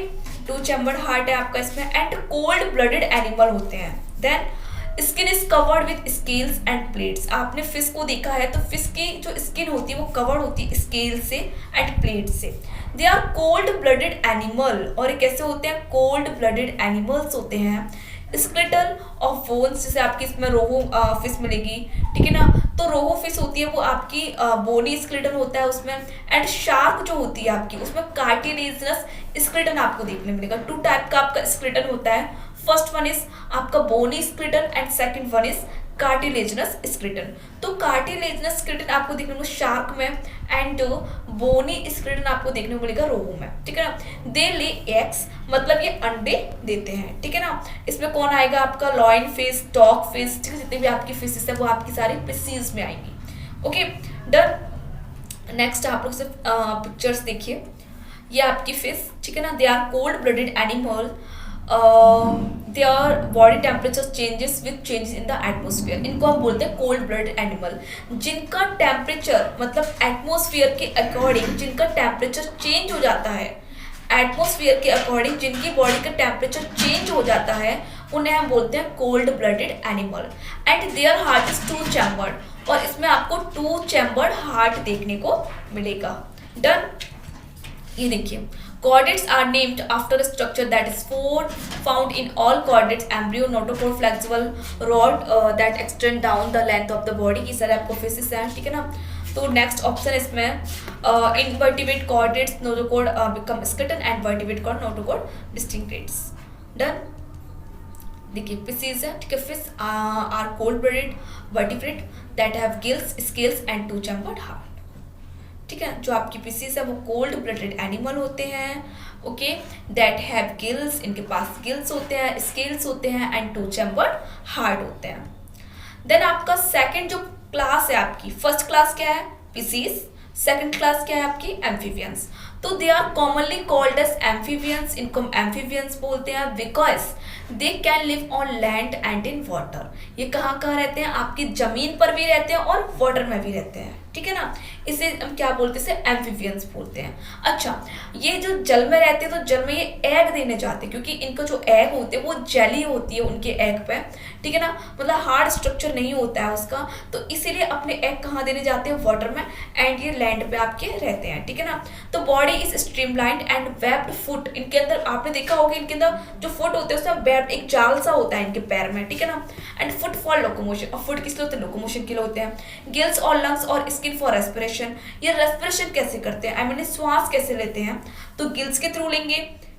2 chambered heart है आपका इसमें, एंड कोल्ड ब्लडेड एनिमल होते हैं। Then skin is covered with scales and plates. आपने फिश को देखा है तो फिश की जो स्किन होती है वो कवर्ड होती है स्केल से एंड प्लेट से। They are cold blooded animal, और ये कैसे होते हैं, कोल्ड ब्लडेड एनिमल्स होते हैं। स्केलेटल ऑफ बोन्स, जैसे आपकी इसमें रोहू फिश मिलेगी, ठीक है ना, तो रोहू फिश होती है वो आपकी बोनी स्केलेटन होता है उसमें। एंड शार्क जो होती है आपकी उसमें कार्टिलेजिनस स्केलेटन आपको देखने मिलेगा। 2 टाइप का आपका स्केलेटन होता है, फर्स्ट वन इज आपका bony skeleton and second one is cartilaginous skeleton. तो कार्टिलेजिनस स्केलेटन आपको देखने को शार्क में, एंड बोनी स्केलेटन आपको देखने को मिलेगा रोहू में। ठीक है ना, दे ले एग्स, मतलब ये अंडे देते हैं। ठीक है ना, इसमें कौन आएगा आपका, लॉइन फिश, डॉग फिश, ठीक है, जितने भी आपकी फिशेस है वो आपकी सारी फिशेस में आएंगी। Okay done. नेक्स्ट आप लोग सिर्फ पिक्चर्स देखिए, ये आपकी फिश, ठीक है ना, they are cold blooded animal, their body temperature changes with changes in the atmosphere। इनको हम बोलते हैं कोल्ड ब्लडेड एनिमल, जिनका टेम्परेचर मतलब एटमोसफियर के अकॉर्डिंग जिनका टेम्परेचर चेंज हो जाता है, एटमोसफियर के अकॉर्डिंग जिनकी बॉडी का टेम्परेचर चेंज हो जाता है उन्हें हम बोलते हैं cold blooded animal. And their heart is 2 chambered, और इसमें आपको 2 चैम्बर्ड हार्ट देखने को मिलेगा। डन। ये देखिए, chordates are named after a structure that is found in all chordates, embryo, notochord, flexible rod that extend down the length of the body। ये सारे आपको फिशेस हैं, ठीक है ना। तो नेक्स्ट ऑप्शन इसमें invertebrate chordates notochord become skeleton and vertebrate chord notochord disintegrates। Done. देखिए फिशेस है, ठीक है, fish are cold blooded vertebrate that have gills, scales and 2 chambered heart। ठीक है, जो आपकी फिशेस है वो कोल्ड ब्लडेड एनिमल होते हैं। ओके, दैट हैव गिल्स, इनके पास गिल्स होते हैं, स्केल्स होते हैं, एंड 2 चैम्बर्ड हार्ट होते हैं। देन आपका सेकंड जो क्लास है आपकी, फर्स्ट क्लास क्या है, फिशेस, सेकंड क्लास क्या है आपकी, एम्फीबियंस। तो they are commonly called as amphibians. इनको हम एम्फीबियंस बोलते हैं because they can live on land and in water. ये कहाँ कहाँ रहते हैं, आपकी जमीन पर भी रहते हैं और वाटर में भी रहते हैं। ठीक है ना, इसे हम क्या बोलते हैं, एम्फीबियंस बोलते हैं। अच्छा, ये जो जल में रहते हैं तो जल में ये एग देने जाते हैं, क्योंकि इनका जो एग होते हैं वो जेली होती है उनके एग पे, ठीक है ना, मतलब हार्ड स्ट्रक्चर नहीं होता है उसका, तो इसीलिए अपने एग कहाँ देने जाते हैं, वाटर में, एंड ये लैंड पे आपके रहते हैं। ठीक है ना, तो body is streamlined and webbed foot. इनके अंदर आपने देखा होगा, इनके अंदर जो फुट होते हैं उसमें वेब्ड एक जाल सा होता है इनके पैर में, ठीक है ना। एंड फुट फॉर लोकोमोशन, और फुट किस लिए होते हैं, लोकोमोशन के लिए होते हैं। गिल्स और लंग्स और स्किन फॉर रेस्पिरेशन। ये रेस्पिरेशन कैसे करते हैं, आई मीन श्वास कैसे लेते हैं, तो गिल्स के थ्रू लेंगे,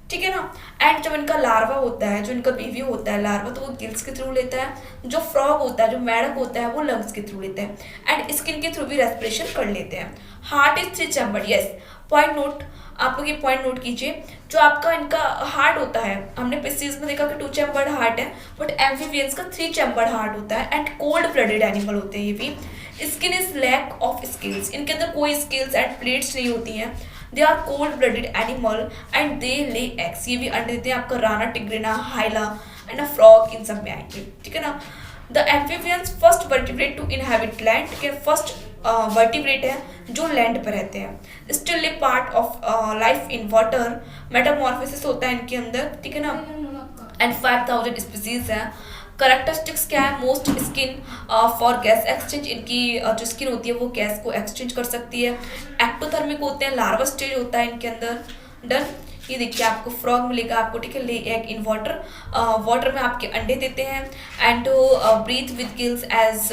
ठीक है ना। एंड जब इनका लार्वा होता है, जो इनका बेबी होता है लार्वा, तो वो गिल्स के थ्रू लेता है। जो फ्रॉग होता है, जो मेढक होता है, वो लंग्स के थ्रू लेते हैं, एंड स्किन के थ्रू भी रेस्पिरेशन कर लेते हैं। Heart is 3 chambered, yes, point note, आप लोग ये पॉइंट नोट कीजिए। जो आपका इनका हार्ट होता है, हमने फिशेस में देखा कि 2 चैम्बर्ड हार्ट है, बट एम्फीबियंस का 3 चैम्बर्ड हार्ट होता है, एंड कोल्ड ब्लडेड एनिमल होते हैं ये भी। Skin is lack of scales, इनके अंदर कोई स्केल्स एंड प्लेट्स नहीं होती हैं। They are cold blooded animal and they lay eggs, ये भी अंडे देते हैं। आपका Rana, tigrina, Hyla and frog इन सब में आएंगे, ठीक है ना। The amphibians first vertebrate to inhabit land, ठीक है, फर्स्ट वर्टिब्रेट है जो लैंड पर रहते हैं। Still a part of life in water, Metamorphosis होता है इनके अंदर, ठीक है ना। एंड 5000 स्पीसीज है करेक्टरिस्टिक्स क्या है, most skin for gas exchange, इनकी जो स्किन होती है वो गैस को एक्सचेंज कर सकती है। एक्टोथर्मिक होते हैं, लार्वा स्टेज होता है इनके अंदर। डन। ये देखिए आपको फ्रॉग मिलेगा आपको, ठीक है, ले एग इन वाटर, वाटर में आपके अंडे देते हैं। And breathe with gills as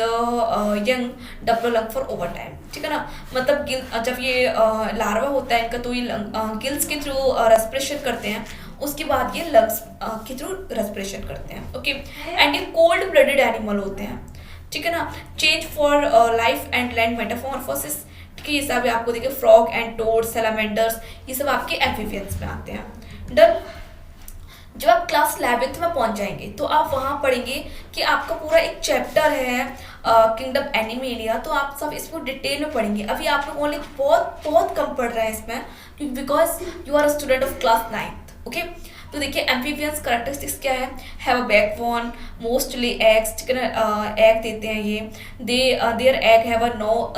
young डब्लो लंग फॉर ओवर टाइम, ठीक है ना। मतलब जब ये लार्वा होता है इनका तो ये गिल्स के थ्रू रेस्पिरेशन करते हैं, उसके बाद ये लंग्स के थ्रू रेस्पिरेशन करते हैं। ओके। एंड ये कोल्ड ब्लडेड एनिमल होते हैं, ठीक है ना। Change for life and land Metamorphosis, ठीक है, ये सब आपको देखिए फ्रॉग एंड टोड, सैलामेंडर्स, ये सब आपके एम्फीबियंस में आते हैं। डन। जब आप क्लास 11th में पहुंच जाएंगे तो आप वहाँ पढ़ेंगे कि आपका पूरा एक चैप्टर है किंगडम एनिमेलिया, तो आप सब इसको डिटेल में पढ़ेंगे। अभी आप लोग ओनली बहुत बहुत कम पढ़ रहे हैं इसमें, because you are a student of class 9th। Okay. तो देखिए एम्फीबियंस करेक्टरिस्टिक्स क्या है, have a backbone, mostly eggs, ठीक है ना, एग देते हैं ये। Their egg have a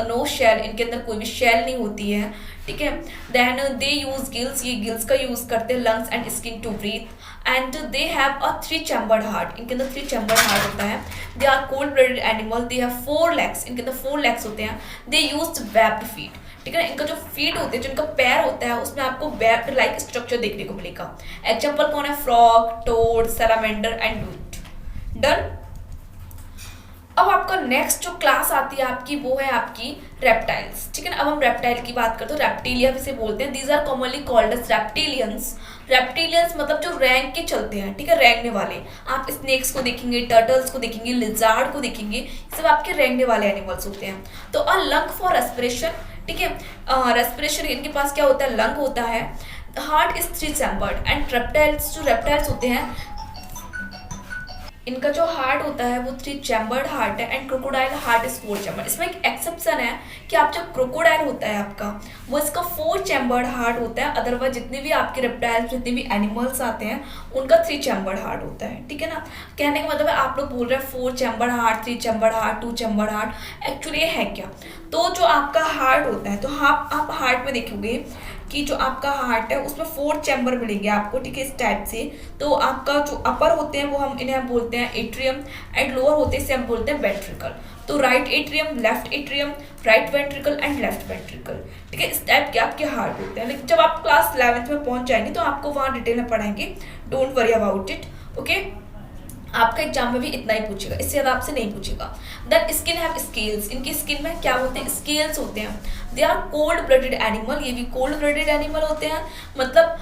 no shell, इनके अंदर कोई भी शेल नहीं होती है, ठीक है। देन दे यूज गिल्स, ये गिल्स का यूज करते हैं, lungs and skin to breathe. And they have a 3 chambered heart, इनके अंदर 3 चैम्बर्ड हार्ट होता है। They are cold blooded animal, they have 4 legs, इनके अंदर 4 लेग्स होते हैं। दे यूज वेब्ड फीट, ठीक है ना, इनका जो फीट होते हैं, जो इनका पैर होता है उसमें आपको वेब्ड लाइक स्ट्रक्चर देखने को मिलेगा। एग्जाम्पल कौन है, फ्रॉग, टोड, सैलामेंडर एंड लूट। डन। अब आपका नेक्स्ट जो क्लास आती है आपकी वो है आपकी रेप्टाइल्स, ठीक है ना। अब हम रेप्टाइल की बात करते हैं, रेप्टिलिया जिसे बोलते हैं। These are commonly called as reptilians. Reptilians मतलब जो रैंक के चलते हैं, ठीक है, रेंगने वाले। आप स्नेक्स को देखेंगे, टर्टल्स को देखेंगे, लिजार्ड को देखेंगे, ये सब आपके रेंगने वाले एनिमल्स होते हैं। तो अ लंग फॉर रेस्पिरेशन, ठीक है, रेस्पिरेशन इनके पास क्या होता है, लंग होता है। Heart is 3 chambered and reptiles, जो रेप्टाइल्स होते हैं इनका जो हार्ट होता है वो 3 चैम्बर्ड हार्ट है। And crocodile heart is 4 chambered. इसमें एक एक्सेप्शन है कि आप जब क्रोकोडाइल होता है आपका, वो इसका 4 चैम्बर्ड हार्ट होता है। अदरवाइज जितने भी आपके रेप्टाइल्स, जितने भी एनिमल्स आते हैं उनका 3 चैम्बर्ड हार्ट होता है, ठीक है ना। कहने का मतलब है आप लोग बोल रहे हैं 4 chambered heart, 3 chambered heart, 2 chambered heart, actually ये है क्या। तो जो आपका हार्ट होता है, तो आप हार्ट में देखोगे कि जो आपका हार्ट है उसमें 4 चैम्बर मिलेंगे आपको, ठीक है, इस टाइप से। तो आपका जो अपर होते हैं वो हम बोलते हैं एट्रियम, एंड लोअर होते हैं इसे हम बोलते हैं वेंट्रिकल। तो right atrium, left atrium, right ventricle and left ventricle, ठीक है, इस टाइप के आपके हार्ट होते हैं। लेकिन जब आप क्लास 11th में पहुंच जाएंगे तो आपको वहाँ डिटेल में पढ़ाएंगे, don't worry about it. Okay. आपका एग्जाम में भी इतना ही पूछेगा, इससे ज़्यादा आपसे नहीं पूछेगा। देन स्किन हैव स्केल्स, इनकी स्किन में क्या होते हैं, स्केल्स होते हैं। They are cold blooded animal, ये भी कोल्ड ब्लडेड एनिमल होते हैं। मतलब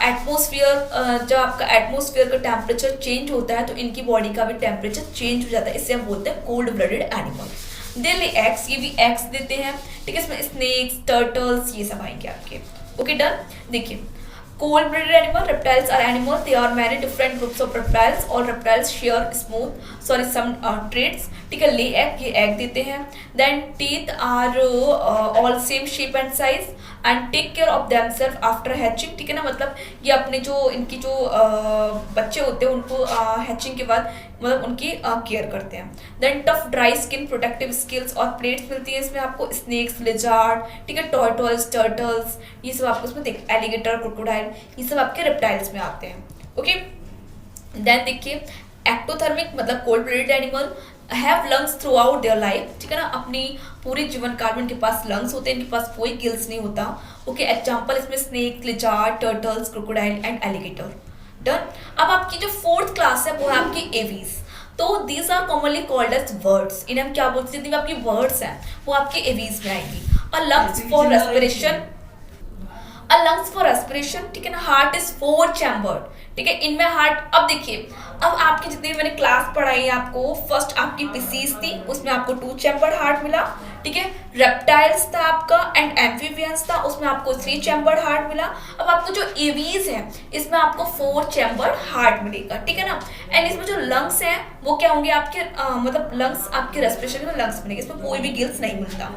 एटमोसफियर, जब आपका एटमोसफियर का टेम्परेचर चेंज होता है तो इनकी बॉडी का भी टेम्परेचर चेंज हो जाता है, इससे हम बोलते हैं कोल्ड ब्लडेड एनिमल। दे ले एग्स, ये भी एग्स देते हैं, ठीक है, इसमें स्नेक्स, टर्टल्स, ये सब आएंगे आपके। ओके। डन। देखिए cold blooded animal, reptiles are animals, they are many different groups of reptiles, all reptiles share some traits, ठीक है। lay egg, ये egg देते हैं। then teeth are all same shape and size and take care of themselves after hatching, ठीक है ना। मतलब ये अपने जो इनकी जो बच्चे होते हैं उनको हैचिंग के बाद मतलब उनकी केयर करते हैं। Then tough dry skin, protective skills और प्लेट्स मिलती है इसमें आपको, स्नेक्स, लिजार्ड, ठीक है, टॉर्टोइज, टर्टल्स, ये सब आपको इसमें देख, एलिगेटर, क्रोकोडाइल, ये सब आपके रेप्टाइल्स में आते हैं। ओके। देन देखिए एक्टोथर्मिक मतलब cold blooded animal have lungs through out their life, ठीक है ना, अपनी पूरी जीवन काल में इनके पास लंग्स होते हैं, इनके पास कोई गिल्स नहीं होता। ओके। एग्जाम्पल इसमें snake, lizard, turtles, crocodile and alligator. Done. अब आपकी जो 4th क्लास है वो है आपकी एवीज। तो these are commonly called as birds, इन्हें हम क्या बोलते हैं, जितनी आपकी वर्ड्स हैं वो आपके एवीज में आएंगी। अ lungs for respiration, lungs for respiration, ठीक है ना। हार्ट इज 4 चैम्बर्ड, ठीक है, इनमें हार्ट। अब देखिए अब आपकी जितनी मैंने क्लास पढ़ाई आपको, फर्स्ट आपकी पिसीज थी, उसमें आपको 2 चैम्बर्ड हार्ट मिला, ठीक है। रेप्टाइल्स था आपका एंड एम्फीबियंस था, उसमें आपको 3 चैम्बर्ड हार्ट मिला। अब आपको जो एवीज है इसमें आपको 4 चैम्बर्ड हार्ट मिलेगा, ठीक है ना। एंड इसमें जो लंग्स हैं वो क्या होंगे आपके, मतलब लंग्स आपके रेस्पिरेशन में लंग्स मिलेंगे, इसमें कोई भी गिल्स नहीं मिलता।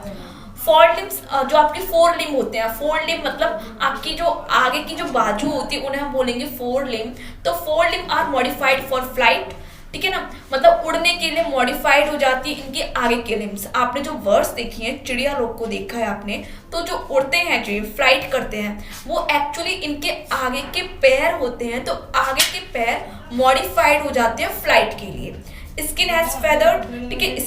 4 लिम्स, जो आपके 4 लिम्ब होते हैं, 4 लिम्ब मतलब आपकी जो आगे की जो बाजू होती है उन्हें हम बोलेंगे 4 लिम्ब। तो 4 limb are modified for flight, ठीक है ना, मतलब उड़ने के लिए मॉडिफाइड हो जाती है इनके आगे के लिम्स। आपने जो बर्ड्स देखी हैं, चिड़िया लोग को देखा है आपने, तो जो उड़ते हैं, जो फ्लाइट करते हैं, वो एक्चुअली इनके आगे के पैर होते हैं, तो आगे के पैर मॉडिफाइड हो जाते हैं फ्लाइट के लिए। स्किन हैज फेदर, ठीक है,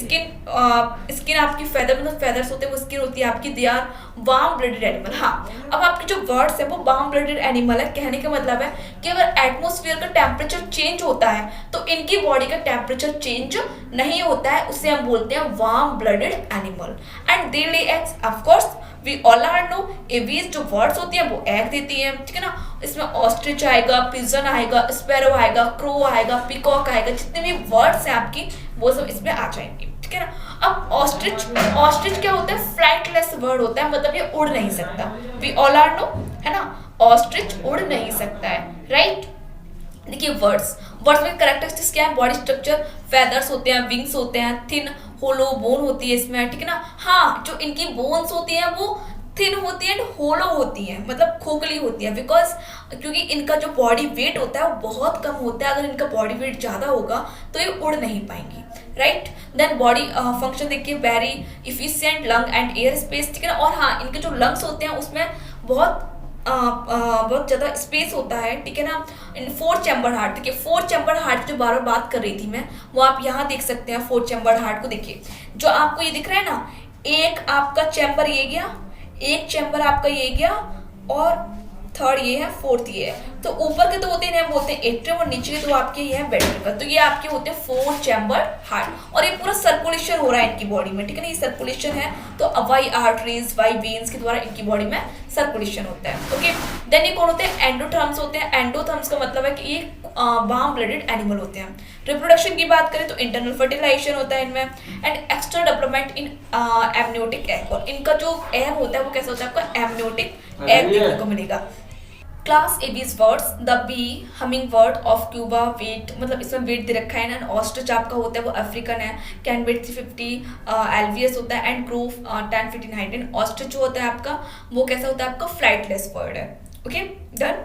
स्किन आपकी फेदर मतलब फेदर्स होते हैं, वो स्किन होती है आपकी। They are warm blooded animal. हाँ, अब आपके जो वर्ड्स है वो वार्म ब्लडेड एनिमल है, कहने का मतलब है कि अगर एटमोस्फियर का टेम्परेचर चेंज होता है तो इनकी बॉडी का टेम्परेचर चेंज नहीं होता है, उसे हम बोलते हैं warm blooded animal. And they lay eggs, of course we all are know, Aves जो वर्ड्स होती हैं वो एग देती हैं, ठीक है ना। इसमें ऑस्ट्रिच आएगा, पिजन आएगा, स्पैरो आएगा, क्रो आएगा, पीकॉक आएगा, जितने भी वर्ड्स हैं आपकी वो सब इसमें आ जाएंगे, ठीक है ना। अब ऑस्ट्रिच क्या होता है? फ्लाइटलेस वर्ड होता है, मतलब ये उड़ नहीं सकता। वी ऑल आर नो, है ना, ऑस्ट्रिच उड़ नहीं सकता है, राइट। देखिए वर्ड्स में कैरेक्टरिस्टिक्स क्या है? बॉडी स्ट्रक्चर, फेदर्स होते हैं, विंग्स होते हैं, थिन होलो बोन होती है इसमें, ठीक है ना। हाँ, जो इनकी बोन्स होती हैं वो थिन होती है एंड होलो होती है, मतलब खोखली होती है, बिकॉज क्योंकि इनका जो बॉडी वेट होता है वो बहुत कम होता है। अगर इनका बॉडी वेट ज़्यादा होगा तो ये उड़ नहीं पाएंगी, राइट। देन बॉडी फंक्शन देखिए, very efficient lung and air space, ठीक है ना। और हाँ, इनके जो लंग्स होते हैं उसमें बहुत ज़्यादा स्पेस होता है, ठीक है ना। इन 4 चैम्बर हार्ट, देखिए 4 चैम्बर हार्ट जो बार बार बात कर रही थी मैं, वो आप यहाँ देख सकते हैं। 4 चैम्बर हार्ट को देखिए, जो आपको ये दिख रहा है ना, एक आपका चैम्बर ये गया, एक चैम्बर आपका ये गया, और थर्ड ये है, फोर्थ ये है। तो ऊपर के तो होते हैं बोलते हैं एट्रियम, और नीचे के तो आपके ये है वेंट्रिकल। तो ये आपके होते हैं 4 चैम्बर हार्ट, और ये पूरा सर्कुलेशन हो रहा है इनकी बॉडी में, ठीक है ना। ये सर्कुलेशन है, तो वाई आर्टरीज, वाई वेन्स के द्वारा इनकी बॉडी में सर्कुलेशन होता है, ओके। देन ये कौन होते हैं? एंडोथर्म्स होते हैं। एंडोथर्म्स का मतलब है कि ये वार्म ब्लडेड एनिमल होते हैं। रिप्रोडक्शन की बात करें तो इंटरनल फर्टिलाइजेशन होता है इनमें, and external development in amniotic egg. और इनका जो एग होता है वो कैसा होता है? आपका एमनियोटिक एग देखने को मिलेगा। Class Aves birds, the bee, humming bird of Cuba, weight, मतलब इसमें वेट दे रखा है ना। ऑस्ट्रिच आपका होता है वो अफ्रीकन है, कैन वेट 350, एल्वियस होता है, and grew 10 feet in height. And ostrich जो होता है आपका वो कैसा होता है? आपका फ्लाइटलेस बर्ड है, ओके, डन।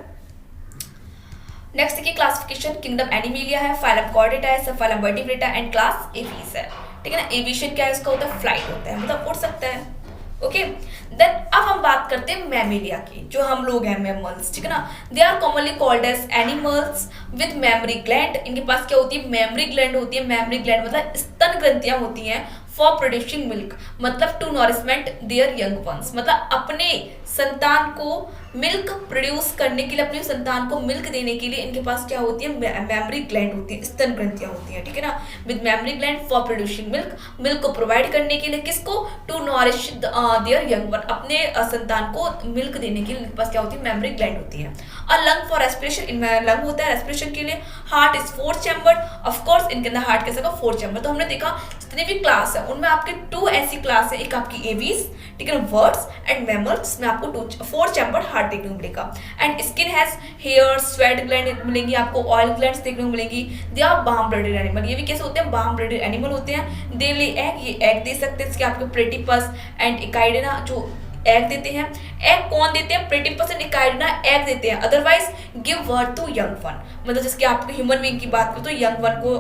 नेक्स्ट देखिए क्लासिफिकेशन, किंगडम एनिमेलिया है, फाइलम कॉर्डेटा है, subphylum Vertebrata, and class Aves है, ठीक है ना। एविएशन क्या है? इसका होता है फ्लाइट होता है, मतलब उड़ सकता है, ओके। देन अब हम बात करते हैं मैमेलिया की, जो हम लोग हैं मैमल्स, ठीक है ना। They are commonly called as animals with mammary gland. इनके पास क्या होती है? मेमरी ग्लैंड होती है। मेमरी ग्लैंड मतलब स्तन ग्रंथियां होती हैं फॉर प्रोड्यूसिंग मिल्क, मतलब to nourishment their young ones, मतलब अपने संतान को मिल्क प्रोड्यूस करने के लिए, अपने संतान को मिल्क देने के लिए इनके पास क्या होती है? मेमरी ग्लैंड होती है, स्तन ग्रंथियां होती हैं, ठीक है ना। With mammary gland for producing milk, milk को प्रोवाइड करने के लिए, किसको? To nourish their young one, अपने संतान को मिल्क देने के लिए इनके पास क्या होती है? मेमरी ग्लैंड होती है। और लंग फॉर रेस्पिरेशन, इनमें लंग होता है रेस्पिरेशन के लिए। Heart is 4 chamber, of course इनके अंदर हार्ट कैसा होगा? 4 चैम्बर। तो हमने देखा जितनी भी क्लास है उनमें आपके 2 ऐसी क्लास है, एक आपकी एवीज, ठीक है ना, वर्ड्स एंड मैमल्स, जिसमें आपको 4 चैम्बर हार्ट देखने को मिलेगा। And skin has hair, sweat gland मिलेंगी आपको, ऑयल ग्लैंड्स देखने को मिलेंगी। They are warm blooded animal, ये भी कैसे होते हैं? वार्म ब्लडेड एनिमल होते हैं। दे ले एग, ये एग दे सकते हैं, इसके आपके प्लेटिपस एंड इकाइडेना जो एग देते हैं। एग कौन देते हैं? प्लेटिपस एंड इकाइडेना एग देते हैं, otherwise give birth to young one, मतलब जिसके आपके ह्यूमन बीइंग की बात करें तो यंग वन को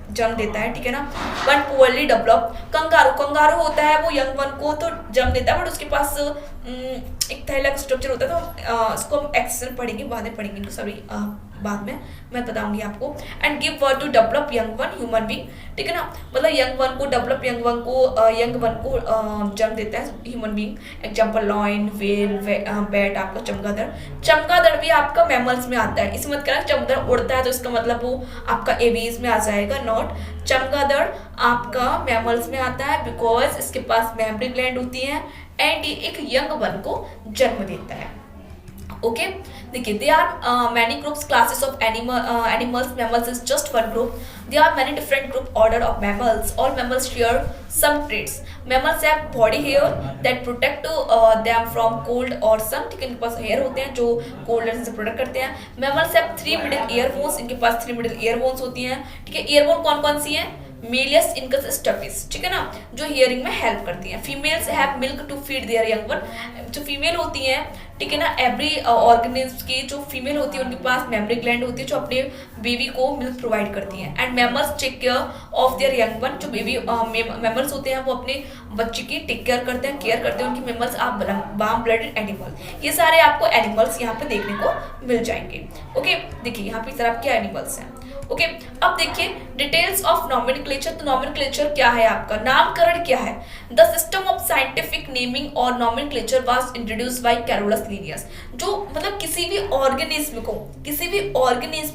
जन्म देता है, ठीक है ना। वन पुअरली डेवलप, कंगारू होता है वो यंग वन को तो जन्म देता है, बट उसके पास एक थैलेक स्ट्रक्चर होता है, तो इसको हम एक्सेल पढ़ेंगे, बाद में पढ़ेंगे इनको सभी, बाद में मैं बताऊंगी आपको। And give birth to develop young one human being, ठीक है ना, मतलब यंग वन को डेवलप, यंग वन को जन्म देता है human being. Example lion, whale, bat, आपका चमगादड़ भी आपका मैमल्स में आता है। इसे मत कहना चमगादड़ उड़ता है तो इसका मतलब वो आपका एवीज में आ जाएगा, नॉट। चमगादड़ आपका मैमल्स में आता है बिकॉज इसके पास मेमरी ग्लैंड होती है एंड ये एक यंग वन को जन्म देता है, ओके। देखिए they are many groups, classes of animals, mammals is just one group. There are many different group order of mammals. All mammals share some traits. Mammals have body hair that protect them from cold or sun. ठीक है, इनके पास hair होते हैं जो cold से protect करते हैं. Mammals have 3 middle ear bones. इनके पास 3 middle ear bones होती हैं. ठीक है, ear bone कौन कौन सी हैं? मेलियस, इनकस, स्टफिस, ठीक है ना, जो हियरिंग में हेल्प करती हैं. Females have milk to feed their young one. जो फीमेल होती हैं, ठीक है ना, एवरी ऑर्गेनिज्म की जो फीमेल होती है उनके पास मेमरी ग्लैंड होती है जो अपने बेबी को मिल्क प्रोवाइड करती हैं. And mammals take care of their young one. जो बेबी मैमल्स होते हैं वो अपने बच्चे की टेक केयर करते हैं, उनकी mammals are warm blooded animal. ये सारे आपको एनिमल्स यहाँ पे देखने को मिल जाएंगे. ओके, देखिए यहाँ पे इस तरह के एनिमल्स हैं. ओके, अब देखिए डिटेल्स ऑफ नॉमेनक्लेचर। तो नॉमेनक्लेचर क्या है आपका, नामकरण क्या है। The system of scientific naming और nomenclature was introduced by Carolus Linnaeus. जो मतलब किसी भी ऑर्गेनिज्म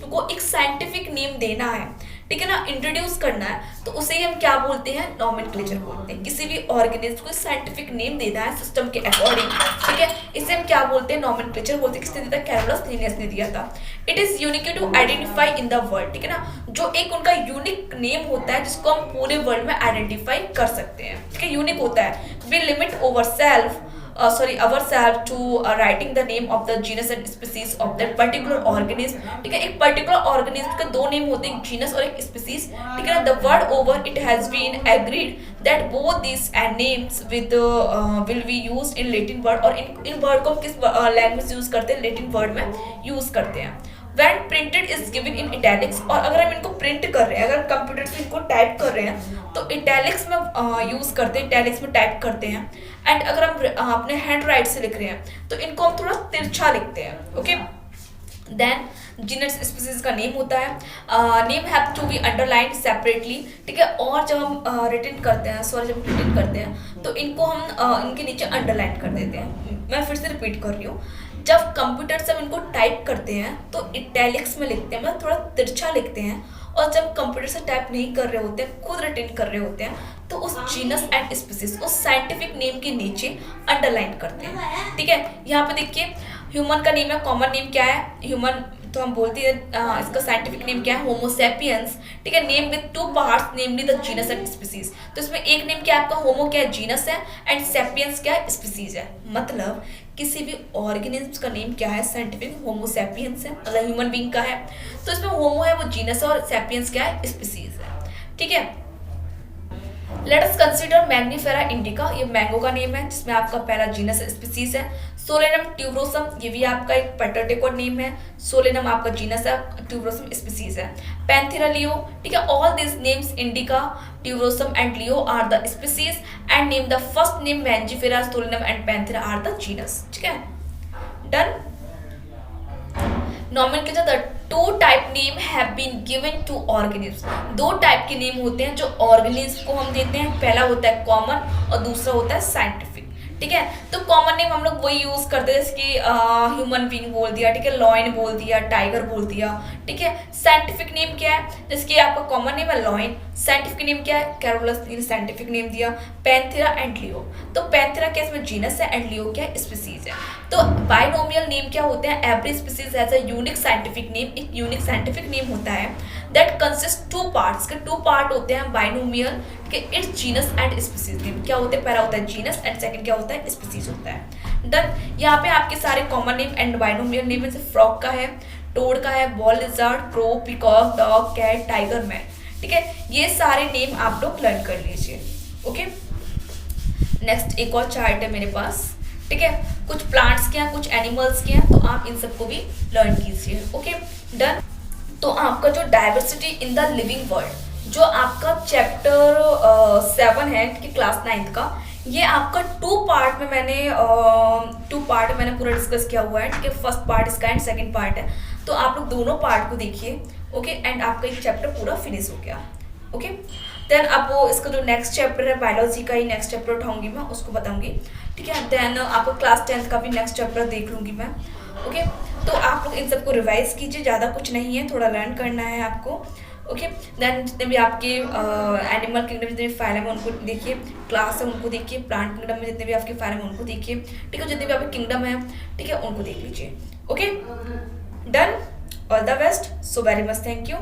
को एक साइंटिफिक नेम देना है, ठीक है ना, इंट्रोड्यूस करना है, तो उसे ही हम क्या बोलते हैं, नॉमेनक्लेचर बोलते हैं। किसी भी ऑर्गेनिज्म को साइंटिफिक नेम देना है सिस्टम के अकॉर्डिंग, ठीक है, इसे हम क्या बोलते हैं, नॉमेनक्लेचर बोलते हैं। किसने दिया था, कैरोलस लिनियस ने दिया था। It is unique to identify in the world, ठीक है ना, जो एक उनका यूनिक नेम होता है जिसको हम पूरे वर्ल्ड में आइडेंटिफाई कर सकते हैं, ठीक है, यूनिक होता है। We limit ourselves to writing the name of the genus and species of that particular organism, ठीक है। एक पर्टिकुलर ऑर्गेनिज्म के दो नेम होते हैं, एक जीनस और एक स्पीसीज, ठीक है ना। The world over it has been agreed that both this names with will be used in Latin word. और इन वर्ड को हम किस लैंग्वेज यूज करते हैं, लैटिन वर्ड में यूज करते हैं। When printed is given in italics, और अगर हम इनको प्रिंट कर रहे हैं, अगर कंप्यूटर से इनको टाइप कर रहे हैं तो इटैलिक्स में यूज करते हैं, इटैलिक्स में टाइप करते हैं। एंड अगर हम अपने हैंड राइट से लिख रहे हैं तो इनको हम थोड़ा तिरछा लिखते हैं, ओके। देन जीनस स्पीसीज का नेम होता है, name have to be underlined separately, ठीक है। और जब हम रिटन करते हैं तो इनको हम इनके नीचे अंडरलाइन कर देते हैं। मैं फिर से रिपीट कर रही हूँ, जब कंप्यूटर से हम इनको टाइप करते हैं तो इटैलिक्स में लिखते हैं, मतलब थोड़ा तिरछा लिखते हैं। और जब कंप्यूटर से टाइप नहीं कर रहे होते हैं, खुद रिटन कर रहे होते हैं, तो उस जीनस एंड स्पीसीज, उस साइंटिफिक नेम के नीचे अंडरलाइन करते हैं, ठीक है। यहाँ पे देखिए ह्यूमन का नेम है, कॉमन नेम क्या है, ह्यूमन तो हम बोलते हैं, इसका साइंटिफिक नेम क्या है, होमो सैपियंस, ठीक है। Name with two parts namely the genus and species. तो इसमें एक नेम क्या है आपका, होमो क्या है, जीनस है, एंड सैपियंस क्या है, स्पीसीज है। मतलब किसी भी ऑर्गेनिज्म का नेम क्या है, साइंटिफिक होमो सैपियंस है, मतलब ह्यूमन बीइंग का है। तो इसमें होमो है वो जीनस है, और सैपियंस क्या है, स्पीसीज है, ठीक है। Let us consider Mangifera indica, ये मैंगो का नेम है जिसमें आपका पहला जीनस स्पीसीज है। सोलेनम ट्यूबरोसम, ये भी आपका एक पेटर्टिकोट नेम है, सोलेनम आपका जीनस है, ट्यूबरोसम स्पीसीज है। पैंथेरा लियो, ठीक है। All this names indica, tuberosum and leo are the species, and name the first name Mangifera, Solanum and Panthera are the genus, ठीक है, done. Nomenclature, the two type name have been given to organism. दो type के name होते हैं जो organism को हम देते हैं, पहला होता है कॉमन और दूसरा होता है साइंटिफिक, ठीक है। तो कॉमन नेम हम लोग वही यूज करते हैं, जैसे कि ह्यूमन बीइंग बोल दिया, ठीक है, लॉयन बोल दिया, टाइगर बोल दिया, ठीक है। साइंटिफिक नेम क्या है, जैसे कि आपका कॉमन नेम है लॉयन, साइंटिफिक नेम क्या है, कैरोलस ने साइंटिफिक नेम दिया, पैंथेरा एंड लियो। तो पैंथेरा क्या इसमें जीनस है, एंड लियो क्या है, स्पीसीज है। तो बाइनोमियल नेम क्या होते हैं, every species has a unique scientific name, एक यूनिक साइंटिफिक नेम होता है दैट कंसिस्ट टू पार्ट्स, के टू पार्ट होते हैं बाइनोमियल के, it's genus and species name. क्या होते हैं, पहला होता है जीनस एंड सेकंड क्या होता है, स्पीसीज होता है, डन। यहाँ पे आपके सारे common name and binomial name में से फ्रॉग का है, टोड का है, wall lizard, crow, peacock, dog, cat, tiger, man, ठीक है। ये सारे नेम आप लोग लर्न कर लीजिए, ओके। नेक्स्ट एक और चार्ट है मेरे पास, ठीक है, कुछ प्लांट्स के हैं, कुछ एनिमल्स के हैं, तो आप इन सबको भी लर्न कीजिए, ओके, डन। तो आपका जो diversity in the living world, जो आपका चैप्टर 7 है, ठीक है, क्लास 9 का, ये आपका टू पार्ट में मैंने पूरा डिस्कस किया हुआ है, ठीक है। फर्स्ट पार्ट इसका एंड सेकंड पार्ट है, तो आप लोग दोनों पार्ट को देखिए, ओके। एंड आपका एक चैप्टर पूरा फिनिश हो गया, ओके। देन अब वो इसका जो नेक्स्ट चैप्टर है बायोलॉजी का ही नेक्स्ट चैप्टर उठाऊंगी मैं, उसको बताऊंगी, ठीक है। देन आपको क्लास 10 का भी नेक्स्ट चैप्टर देख लूंगी मैं, ओके। तो आप लोग इन सबको रिवाइज कीजिए, ज़्यादा कुछ नहीं है, थोड़ा लर्न करना है आपको, ओके। देन जितने भी आपके एनिमल किंगडम जितने भी फाइलम है उनको देखिए, क्लास है उनको देखिए, प्लांट किंगडम में जितने भी आपके फाइलम है उनको देखिए, ठीक है, जितने भी आपके किंगडम है, ठीक है, उनको देख लीजिए, okay, done. All the best, so very much, thank you.